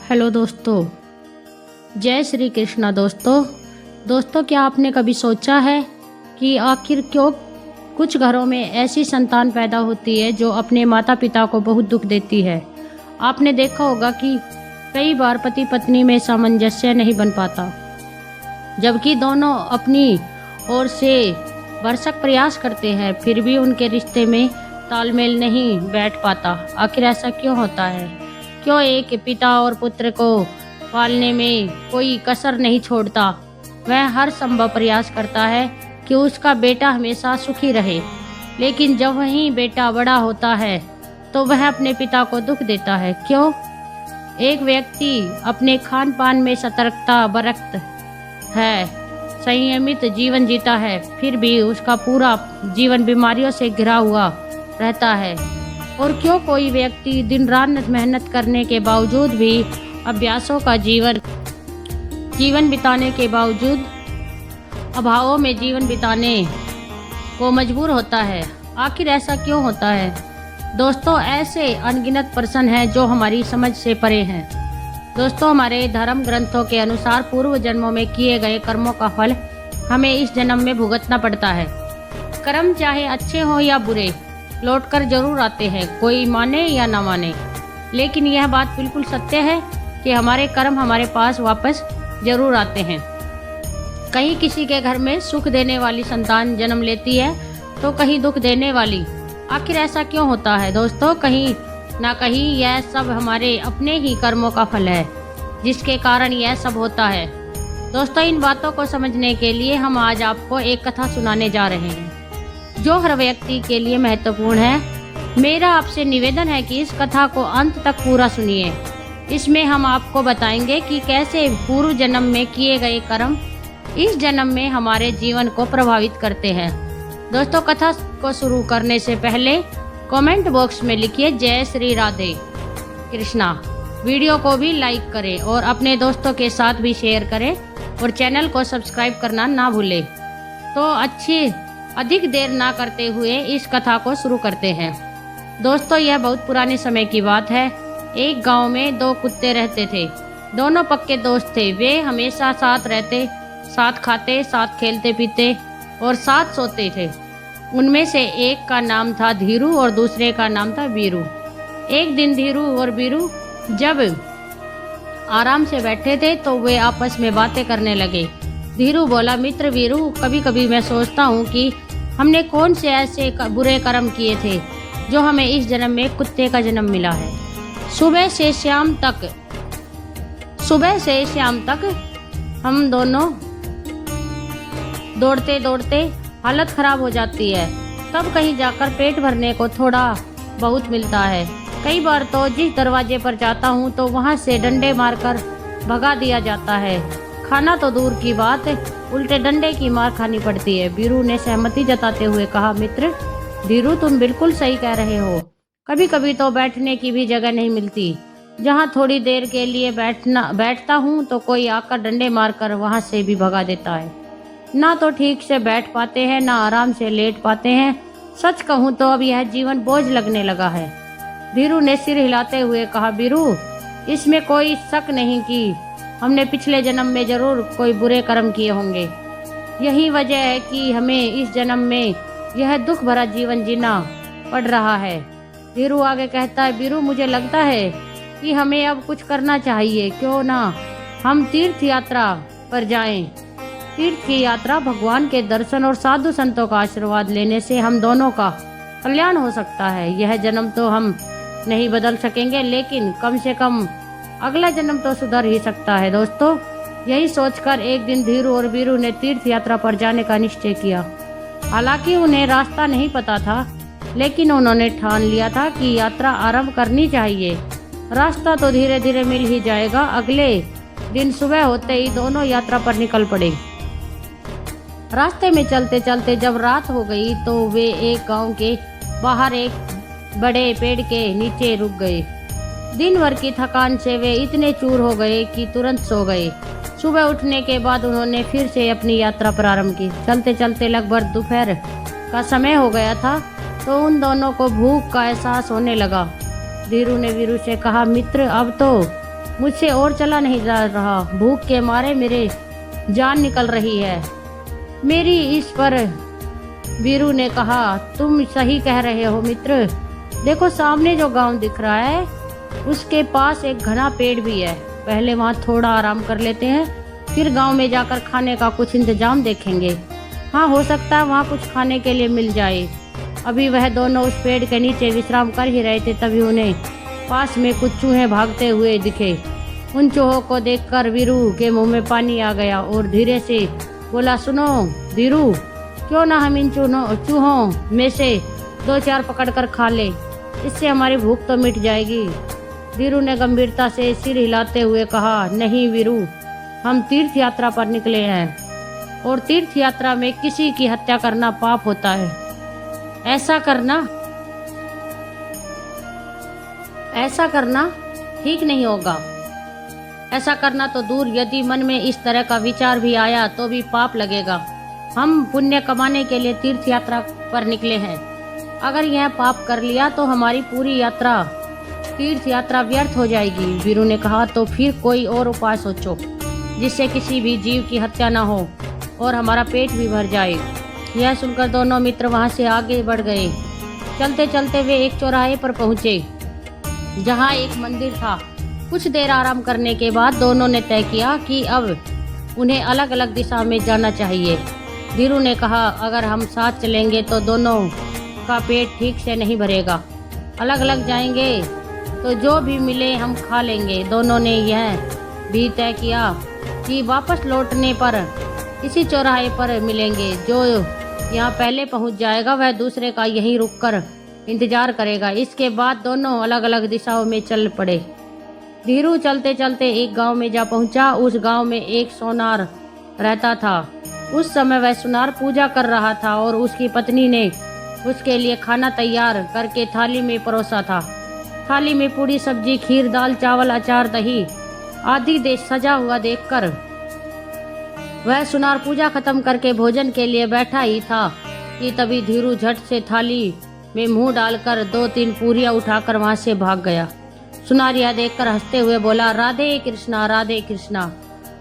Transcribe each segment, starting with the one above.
Hello दोस्तों, जय श्री कृष्णा। दोस्तों क्या आपने कभी सोचा है कि आखिर क्यों कुछ घरों में ऐसी संतान पैदा होती है जो अपने माता पिता को बहुत दुख देती है। आपने देखा होगा कि कई बार पति पत्नी में सामंजस्य नहीं बन पाता, जबकि दोनों अपनी ओर से भरसक प्रयास करते हैं, फिर भी उनके रिश्ते में तालमेल नहीं बैठ पाता। आखिर ऐसा क्यों होता है? क्यों एक पिता और पुत्र को पालने में कोई कसर नहीं छोड़ता? वह हर संभव प्रयास करता है कि उसका बेटा हमेशा सुखी रहे, लेकिन जब वही बेटा बड़ा होता है तो वह अपने पिता को दुख देता है। क्यों? एक व्यक्ति अपने खान पान में सतर्कता बरतता है, संयमित जीवन जीता है, फिर भी उसका पूरा जीवन बीमारियों से घिरा हुआ रहता है। और क्यों कोई व्यक्ति दिन रात मेहनत करने के बावजूद भी अभ्यासों का जीवन बिताने के बावजूद अभावों में जीवन बिताने को मजबूर होता है? आखिर ऐसा क्यों होता है? दोस्तों, ऐसे अनगिनत प्रश्न हैं जो हमारी समझ से परे हैं। दोस्तों, हमारे धर्म ग्रंथों के अनुसार पूर्व जन्मों में किए गए कर्मों का फल हमें इस जन्म में भुगतना पड़ता है। कर्म चाहे अच्छे हों या बुरे, लौटकर जरूर आते हैं, कोई माने या ना माने। लेकिन यह बात बिल्कुल सत्य है कि हमारे कर्म हमारे पास वापस जरूर आते हैं। कहीं किसी के घर में सुख देने वाली संतान जन्म लेती है तो कहीं दुख देने वाली। आखिर ऐसा क्यों होता है? दोस्तों, कहीं ना कहीं यह सब हमारे अपने ही कर्मों का फल है, जिसके कारण यह सब होता है। दोस्तों, इन बातों को समझने के लिए हम आज आपको एक कथा सुनाने जा रहे हैं जो हर व्यक्ति के लिए महत्वपूर्ण है। मेरा आपसे निवेदन है कि इस कथा को अंत तक पूरा सुनिए। इसमें हम आपको बताएंगे कि कैसे पूर्व जन्म में किए गए कर्म इस जन्म में हमारे जीवन को प्रभावित करते हैं। दोस्तों, कथा को शुरू करने से पहले कमेंट बॉक्स में लिखिए जय श्री राधे कृष्णा। वीडियो को भी लाइक करें और अपने दोस्तों के साथ भी शेयर करें और चैनल को सब्सक्राइब करना ना भूलें। तो अधिक देर ना करते हुए इस कथा को शुरू करते हैं। दोस्तों, यह बहुत पुराने समय की बात है। एक गांव में दो कुत्ते रहते थे। दोनों पक्के दोस्त थे। वे हमेशा साथ रहते, साथ खाते, साथ खेलते पीते और साथ सोते थे। उनमें से एक का नाम था धीरू और दूसरे का नाम था वीरू। एक दिन धीरू और वीरू जब आराम से बैठे थे तो वे आपस में बातें करने लगे। धीरू बोला, मित्र वीरू, कभी कभी मैं सोचता हूँ कि हमने कौन से ऐसे बुरे कर्म किए थे जो हमें इस जन्म में कुत्ते का जन्म मिला है। सुबह से शाम तक हम दोनों दौड़ते दौड़ते हालत खराब हो जाती है। तब कहीं जाकर पेट भरने को थोड़ा बहुत मिलता है। कई बार तो जिस दरवाजे पर जाता हूँ तो वहाँ से डंडे मारकर भगा दिया जाता है। खाना तो दूर की बात, उल्टे डंडे की मार खानी पड़ती है। वीरू ने सहमति जताते हुए कहा, मित्र धीरू, तुम बिल्कुल सही कह रहे हो। कभी कभी तो बैठने की भी जगह नहीं मिलती। जहाँ थोड़ी देर के लिए बैठता हूँ तो कोई आकर डंडे मारकर वहाँ से भी भगा देता है। ना तो ठीक से बैठ पाते हैं, ना आराम से लेट पाते हैं। सच कहूँ तो अब यह जीवन बोझ लगने लगा है। धीरू ने सिर हिलाते हुए कहा, वीरू, इसमें कोई शक नहीं कि हमने पिछले जन्म में जरूर कोई बुरे कर्म किए होंगे। यही वजह है कि हमें इस जन्म में यह दुख भरा जीवन जीना पड़ रहा है। धीरू आगे कहता है, वीरू, मुझे लगता है कि हमें अब कुछ करना चाहिए। क्यों ना हम तीर्थ यात्रा पर जाएं। तीर्थ की यात्रा भगवान के दर्शन और साधु संतों का आशीर्वाद लेने से हम दोनों का कल्याण हो सकता है। यह जन्म तो हम नहीं बदल सकेंगे, लेकिन कम से कम अगला जन्म तो सुधर ही सकता है। दोस्तों, यही सोचकर एक दिन धीरू और वीरू ने तीर्थ यात्रा पर जाने का निश्चय किया। हालांकि उन्हें रास्ता नहीं पता था, लेकिन उन्होंने ठान लिया था कि यात्रा आरंभ करनी चाहिए। रास्ता तो धीरे धीरे मिल ही जाएगा। अगले दिन सुबह होते ही दोनों यात्रा पर निकल पड़े। रास्ते में चलते चलते जब रात हो गई तो वे एक गांव के बाहर एक बड़े पेड़ के नीचे रुक गए। दिन भर की थकान से वे इतने चूर हो गए कि तुरंत सो गए। सुबह उठने के बाद उन्होंने फिर से अपनी यात्रा प्रारंभ की। चलते चलते लगभग दोपहर का समय हो गया था तो उन दोनों को भूख का एहसास होने लगा। धीरू ने वीरू से कहा, मित्र, अब तो मुझसे और चला नहीं जा रहा, भूख के मारे मेरे जान निकल रही है मेरी। इस पर वीरू ने कहा, तुम सही कह रहे हो मित्र, देखो सामने जो गांव दिख रहा है उसके पास एक घना पेड़ भी है, पहले वहाँ थोड़ा आराम कर लेते हैं, फिर गांव में जाकर खाने का कुछ इंतजाम देखेंगे। हाँ, हो सकता है वहाँ कुछ खाने के लिए मिल जाए। अभी वह दोनों उस पेड़ के नीचे विश्राम कर ही रहे थे, तभी उन्हें पास में कुछ चूहे भागते हुए दिखे। उन चूहों को देखकर वीरू के मुंह में पानी आ गया और धीरे से बोला, सुनो वीरू, क्यों ना हम इन चूहों में से 2-4 पकड़कर खा ले, इससे हमारी भूख तो मिट जाएगी। वीरू ने गंभीरता से सिर हिलाते हुए कहा, नहीं वीरू, हम तीर्थ यात्रा पर निकले हैं और तीर्थ यात्रा में किसी की हत्या करना पाप होता है। ऐसा करना ठीक नहीं होगा। ऐसा करना तो दूर, यदि मन में इस तरह का विचार भी आया तो भी पाप लगेगा। हम पुण्य कमाने के लिए तीर्थ यात्रा पर निकले हैं, अगर यह पाप कर लिया तो हमारी पूरी तीर्थ यात्रा व्यर्थ हो जाएगी। वीरू ने कहा, तो फिर कोई और उपाय सोचो जिससे किसी भी जीव की हत्या ना हो और हमारा पेट भी भर जाए। यह सुनकर दोनों मित्र वहां से आगे बढ़ गए। चलते चलते वे एक चौराहे पर पहुंचे जहां एक मंदिर था। कुछ देर आराम करने के बाद दोनों ने तय किया कि अब उन्हें अलग अलग दिशा में जाना चाहिए। वीरू ने कहा, अगर हम साथ चलेंगे तो दोनों का पेट ठीक से नहीं भरेगा, अलग अलग जाएंगे तो जो भी मिले हम खा लेंगे। दोनों ने यह भी तय किया कि वापस लौटने पर इसी चौराहे पर मिलेंगे, जो यहाँ पहले पहुँच जाएगा वह दूसरे का यहीं रुककर इंतजार करेगा। इसके बाद दोनों अलग अलग दिशाओं में चल पड़े। वीरू चलते चलते एक गांव में जा पहुंचा। उस गांव में एक सोनार रहता था। उस समय वह सोनार पूजा कर रहा था और उसकी पत्नी ने उसके लिए खाना तैयार करके थाली में परोसा था। थाली में पूरी सब्जी, खीर, दाल, चावल, अचार, दही आदि सजा हुआ देखकर वह सुनार पूजा खत्म करके भोजन के लिए बैठा ही था कि तभी धीरू झट से थाली में मुंह डालकर 2-3 पूरियां उठाकर वहां से भाग गया। सुनार यह देखकर हंसते हुए बोला, राधे कृष्णा, राधे कृष्णा।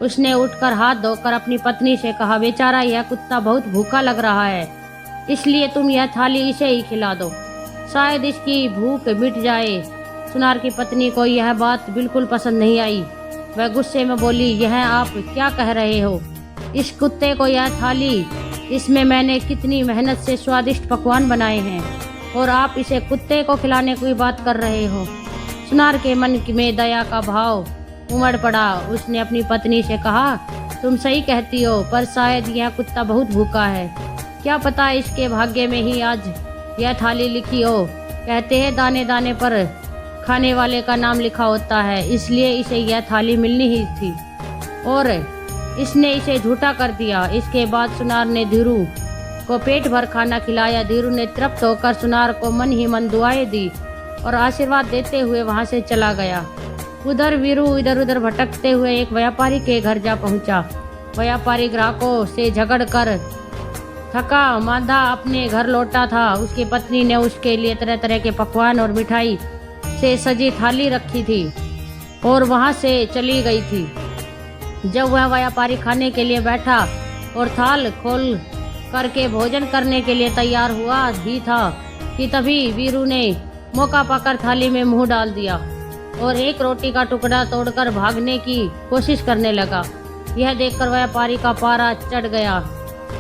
उसने उठकर हाथ धोकर अपनी पत्नी से कहा, बेचारा यह कुत्ता बहुत भूखा लग रहा है, इसलिए तुम यह थाली इसे ही खिला दो, शायद इसकी भूख मिट जाए। सुनार की पत्नी को यह बात बिल्कुल पसंद नहीं आई। वह गुस्से में बोली, यह आप क्या कह रहे हो? इस कुत्ते को यह थाली, इसमें मैंने कितनी मेहनत से स्वादिष्ट पकवान बनाए हैं और आप इसे कुत्ते को खिलाने की बात कर रहे हो। सुनार के मन में दया का भाव उमड़ पड़ा। उसने अपनी पत्नी से कहा, तुम सही कहती हो, पर शायद यह कुत्ता बहुत भूखा है, क्या पता इसके भाग्य में ही आज यह थाली लिखी हो। कहते हैं दाने दाने पर खाने वाले का नाम लिखा होता है, इसलिए इसे यह थाली मिलनी ही थी और इसने इसे झूठा कर दिया। इसके बाद सुनार ने धीरू को पेट भर खाना खिलाया। धीरू ने तृप्त होकर सुनार को मन ही मन दुआएं दी और आशीर्वाद देते हुए वहां से चला गया। उधर वीरू इधर उधर भटकते हुए एक व्यापारी के घर जा पहुंचा। व्यापारी ग्राहकों से झगड़ कर थका मांदा अपने घर लौटा था। उसकी पत्नी ने उसके लिए तरह तरह के पकवान और मिठाई से सजी थाली रखी थी और वहां से चली गई थी। जब वह व्यापारी खाने के लिए बैठा और थाल खोल करके भोजन करने के लिए तैयार हुआ ही था कि तभी वीरू ने मौका पाकर थाली में मुंह डाल दिया और एक रोटी का टुकड़ा तोड़कर भागने की कोशिश करने लगा। यह देखकर व्यापारी का पारा चढ़ गया।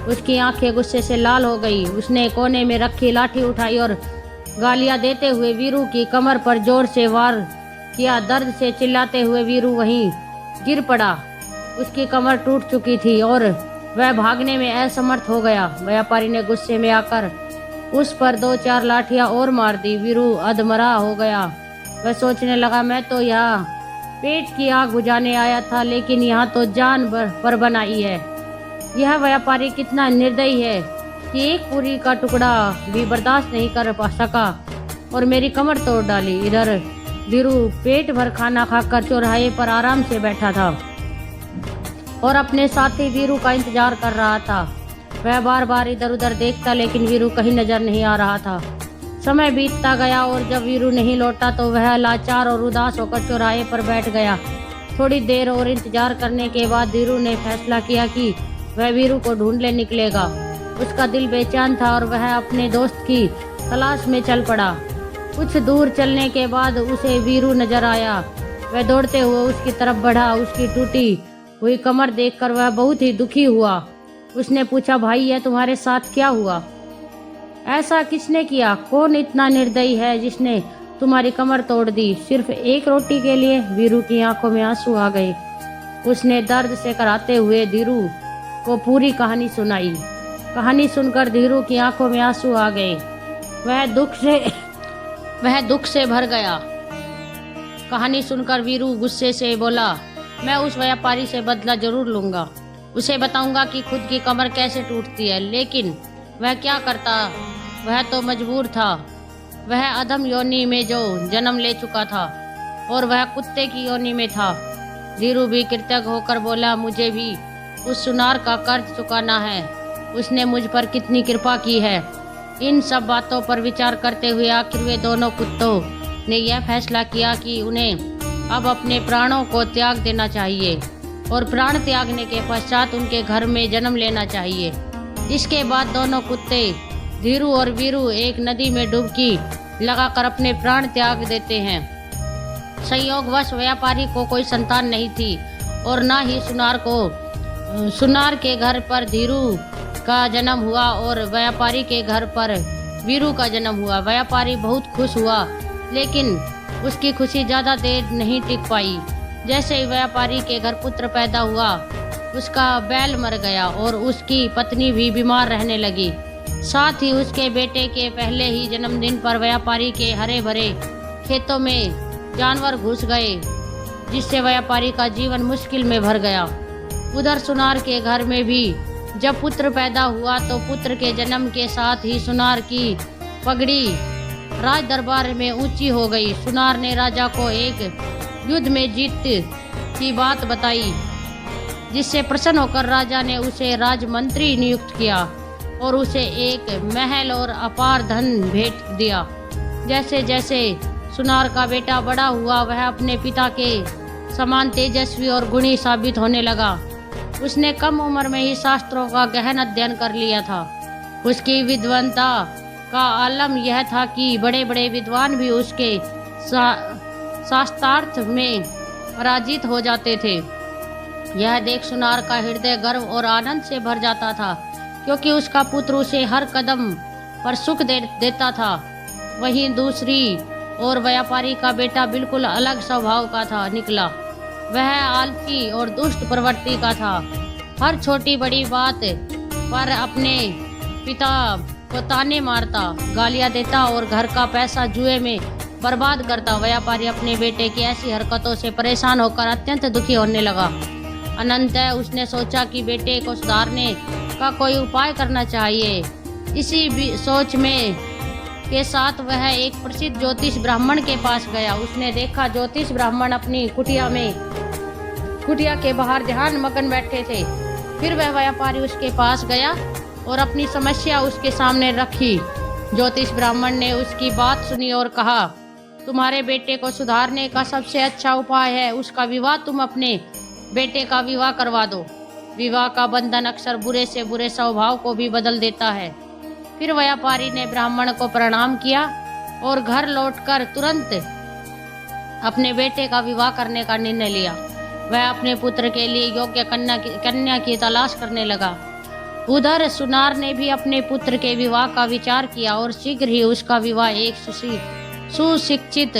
उसकी आंखें गुस्से से लाल हो गई। उसने कोने में रखी लाठी उठाई और गालियां देते हुए वीरू की कमर पर जोर से वार किया। दर्द से चिल्लाते हुए वीरू वहीं गिर पड़ा। उसकी कमर टूट चुकी थी और वह भागने में असमर्थ हो गया। व्यापारी ने गुस्से में आकर उस पर 2-4 लाठियां और मार दी। वीरू अधमरा हो गया। वह सोचने लगा, मैं तो यहाँ पेट की आग बुझाने आया था, लेकिन यहाँ तो जान पर बनाई है। यह व्यापारी कितना निर्दयी है कि एक पूरी का टुकड़ा भी बर्दाश्त नहीं कर सका और मेरी कमर तोड़ डाली। इधर वीरू पेट भर खाना खाकर चौराहे पर आराम से बैठा था और अपने साथी वीरू का इंतजार कर रहा था। वह बार बार इधर उधर देखता, लेकिन वीरू कहीं नजर नहीं आ रहा था। समय बीतता गया और जब वीरू नहीं लौटा तो वह लाचार और उदास होकर चौराहे पर बैठ गया। थोड़ी देर और इंतजार करने के बाद धीरू ने फैसला किया कि वह वीरू को ढूंढने निकलेगा। उसका दिल बेचैन था और वह अपने दोस्त की तलाश में चल पड़ा। कुछ दूर चलने के बाद उसे वीरू नजर आया। वह दौड़ते हुए उसकी तरफ बढ़ा। उसकी टूटी हुई कमर देखकर वह बहुत ही दुखी हुआ। उसने पूछा, भाई यह तुम्हारे साथ क्या हुआ? ऐसा किसने किया? कौन इतना निर्दयी है जिसने तुम्हारी कमर तोड़ दी सिर्फ एक रोटी के लिए? वीरू की आंखों में आंसू आ गए। उसने दर्द से कराते हुए धीरू को पूरी कहानी सुनाई। कहानी सुनकर धीरू की आंखों में आंसू आ गए। वह दुख से भर गया। कहानी सुनकर वीरू गुस्से से बोला, मैं उस व्यापारी से बदला जरूर लूंगा। उसे बताऊंगा कि खुद की कमर कैसे टूटती है। लेकिन वह क्या करता? वह तो मजबूर था। वह अधम योनि में जो जन्म ले चुका था और वह कुत्ते की योनि में था। धीरू भी कृतज्ञ होकर बोला, मुझे भी उस सुनार का कर्ज चुकाना है। उसने मुझ पर कितनी कृपा की है। इन सब बातों पर विचार करते हुए आखिर वे दोनों कुत्तों ने यह फैसला किया कि उन्हें अब अपने प्राणों को त्याग देना चाहिए और प्राण त्यागने के पश्चात उनके घर में जन्म लेना चाहिए। इसके बाद दोनों कुत्ते धीरू और वीरू एक नदी में डुबकी लगाकर अपने प्राण त्याग देते हैं। संयोगवश व्यापारी को कोई संतान नहीं थी और ना ही सुनार के घर पर धीरू का जन्म हुआ और व्यापारी के घर पर वीरू का जन्म हुआ। व्यापारी बहुत खुश हुआ, लेकिन उसकी खुशी ज़्यादा देर नहीं टिक पाई। जैसे ही व्यापारी के घर पुत्र पैदा हुआ, उसका बैल मर गया और उसकी पत्नी भी बीमार रहने लगी। साथ ही उसके बेटे के पहले ही जन्मदिन पर व्यापारी के हरे भरे खेतों में जानवर घुस गए, जिससे व्यापारी का जीवन मुश्किल में भर गया। उधर सुनार के घर में भी जब पुत्र पैदा हुआ तो पुत्र के जन्म के साथ ही सुनार की पगड़ी राज दरबार में ऊंची हो गई। सुनार ने राजा को एक युद्ध में जीत की बात बताई, जिससे प्रसन्न होकर राजा ने उसे राजमंत्री नियुक्त किया और उसे एक महल और अपार धन भेंट दिया। जैसे जैसे सुनार का बेटा बड़ा हुआ, वह अपने पिता के समान तेजस्वी और गुणी साबित होने लगा। उसने कम उम्र में ही शास्त्रों का गहन अध्ययन कर लिया था। उसकी विद्वता का आलम यह था कि बड़े बड़े विद्वान भी उसके शास्त्रार्थ में पराजित हो जाते थे। यह देख सुनार का हृदय गर्व और आनंद से भर जाता था, क्योंकि उसका पुत्र उसे हर कदम पर सुख देता था। वहीं दूसरी और व्यापारी का बेटा बिल्कुल अलग स्वभाव का निकला। वह आलसी और दुष्ट प्रवृत्ति का था। हर छोटी बड़ी बात पर अपने पिता को ताने मारता, गालियां देता और घर का पैसा जुए में बर्बाद करता। व्यापारी अपने बेटे की ऐसी हरकतों से परेशान होकर अत्यंत दुखी होने लगा। अनंतः उसने सोचा कि बेटे को सुधारने का कोई उपाय करना चाहिए। इसी सोच में के साथ वह एक प्रसिद्ध ज्योतिष ब्राह्मण के पास गया। उसने देखा ज्योतिष ब्राह्मण अपनी कुटिया के बाहर ध्यान मग्न बैठे थे। फिर वह व्यापारी उसके पास गया और अपनी समस्या उसके सामने रखी। ज्योतिष ब्राह्मण ने उसकी बात सुनी और कहा, तुम्हारे बेटे को सुधारने का सबसे अच्छा उपाय है उसका विवाह। तुम अपने बेटे का विवाह करवा दो। विवाह का बंधन अक्सर बुरे से बुरे स्वभाव को भी बदल देता है। फिर व्यापारी ने ब्राह्मण को प्रणाम किया और घर लौटकर तुरंत अपने बेटे का विवाह करने का निर्णय लिया। वह अपने पुत्र के लिए योग्य कन्या की तलाश करने लगा। उधर सुनार ने भी अपने पुत्र के विवाह का विचार किया और शीघ्र ही उसका विवाह एक सुशिक्षित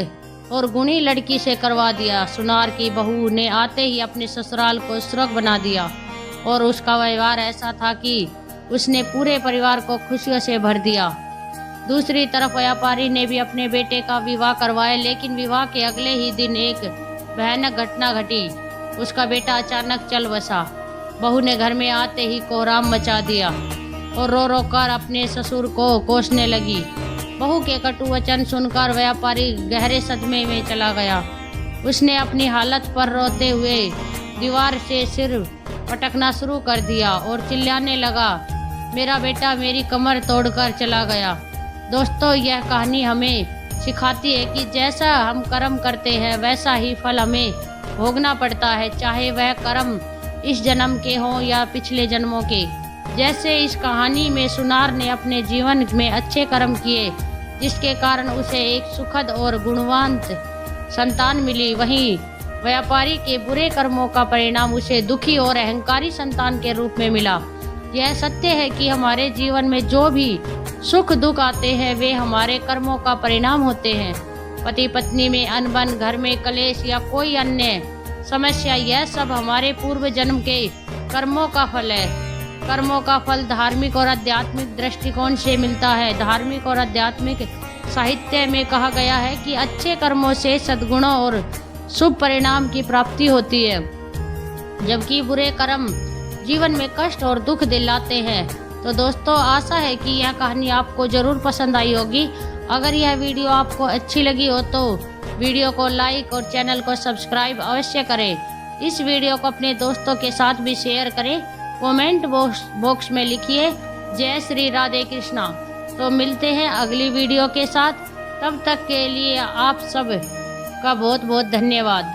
और गुणी लड़की से करवा दिया। सुनार की बहू ने आते ही अपने ससुराल को स्वर्ग बना दिया और उसका व्यवहार ऐसा था कि उसने पूरे परिवार को खुशियों से भर दिया। दूसरी तरफ व्यापारी ने भी अपने बेटे का विवाह करवाया, लेकिन विवाह के अगले ही दिन एक भयानक घटना घटी। उसका बेटा अचानक चल बसा। बहू ने घर में आते ही कोहराम मचा दिया और रो रो कर अपने ससुर को कोसने लगी। बहू के कटु वचन सुनकर व्यापारी गहरे सदमे में चला गया। उसने अपनी हालत पर रोते हुए दीवार से सिर पटकना शुरू कर दिया और चिल्लाने लगा, मेरा बेटा मेरी कमर तोड़कर चला गया। दोस्तों, यह कहानी हमें सिखाती है कि जैसा हम कर्म करते हैं वैसा ही फल हमें भोगना पड़ता है, चाहे वह कर्म इस जन्म के हों या पिछले जन्मों के। जैसे इस कहानी में सुनार ने अपने जीवन में अच्छे कर्म किए, जिसके कारण उसे एक सुखद और गुणवान संतान मिली, वहीं व्यापारी के बुरे कर्मों का परिणाम उसे दुखी और अहंकारी संतान के रूप में मिला। यह सत्य है कि हमारे जीवन में जो भी सुख दुख आते हैं वे हमारे कर्मों का परिणाम होते हैं। पति पत्नी में अनबन, घर में कलेश या कोई अन्य समस्या, यह सब हमारे पूर्व जन्म के कर्मों का फल है। कर्मों का फल धार्मिक और आध्यात्मिक दृष्टिकोण से मिलता है। धार्मिक और आध्यात्मिक साहित्य में कहा गया है कि अच्छे कर्मों से सद्गुणों और शुभ परिणाम की प्राप्ति होती है, जबकि बुरे कर्म जीवन में कष्ट और दुख दिलाते हैं। तो दोस्तों, आशा है कि यह कहानी आपको ज़रूर पसंद आई होगी। अगर यह वीडियो आपको अच्छी लगी हो तो वीडियो को लाइक और चैनल को सब्सक्राइब अवश्य करें। इस वीडियो को अपने दोस्तों के साथ भी शेयर करें। कमेंट बॉक्स में लिखिए जय श्री राधे कृष्णा। तो मिलते हैं अगली वीडियो के साथ। तब तक के लिए आप सब का बहुत बहुत धन्यवाद।